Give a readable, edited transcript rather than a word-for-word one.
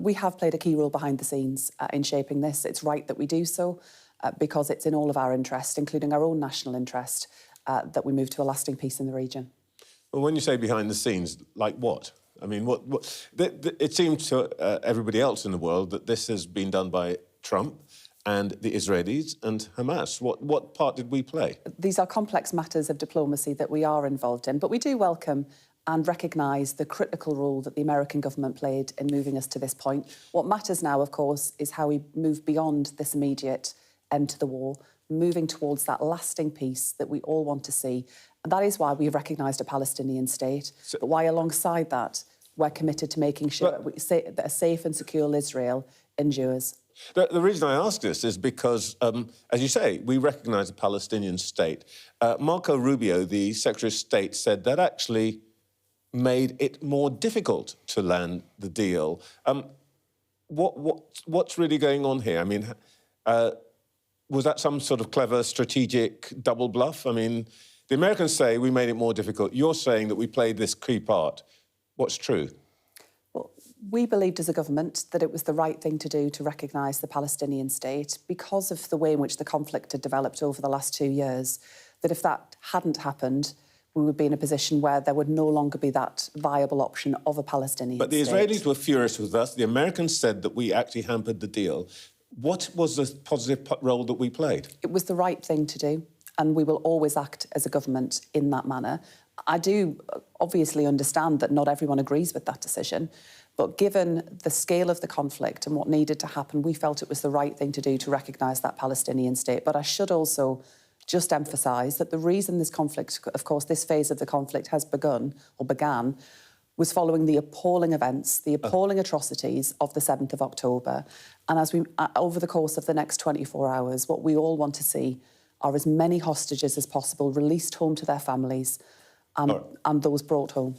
we have played a key role behind the scenes in shaping this. It's right that we do so because it's in all of our interest, including our own national interest, that we move to a lasting peace in the region. Well, when you say behind the scenes, like what? I mean, it seems to everybody else in the world that this has been done by Trump and the Israelis and Hamas. What part did we play? These are complex matters of diplomacy that we are involved in, but we do welcome and recognise the critical role that the American government played in moving us to this point. What matters now, of course, is how we move beyond this immediate end to the war, moving towards that lasting peace that we all want to see. And that is why we've recognised a Palestinian state, but why alongside that, we're committed to making sure that a safe and secure Israel endures. The reason I ask this is because, as you say, we recognise a Palestinian state. Marco Rubio, the Secretary of State, said that actually made it more difficult to land the deal. What's really going on here? I mean, was that some sort of clever strategic double bluff? I mean, the Americans say we made it more difficult. You're saying that we played this key part. What's true? Well, we believed as a government that it was the right thing to do to recognise the Palestinian state because of the way in which the conflict had developed over the last 2 years, that if that hadn't happened, we would be in a position where there would no longer be that viable option of a Palestinian state. But the Israelis were furious with us. The Americans said that we actually hampered the deal. What was the positive role that we played? It was the right thing to do, and we will always act as a government in that manner. I do obviously understand that not everyone agrees with that decision, but given the scale of the conflict and what needed to happen, we felt it was the right thing to do to recognise that Palestinian state. But I should also just emphasise that the reason this conflict, of course, this phase of the conflict has began, was following the appalling events, the appalling atrocities of the 7th of October. And as we, over the course of the next 24 hours, what we all want to see are as many hostages as possible released home to their families and those brought home.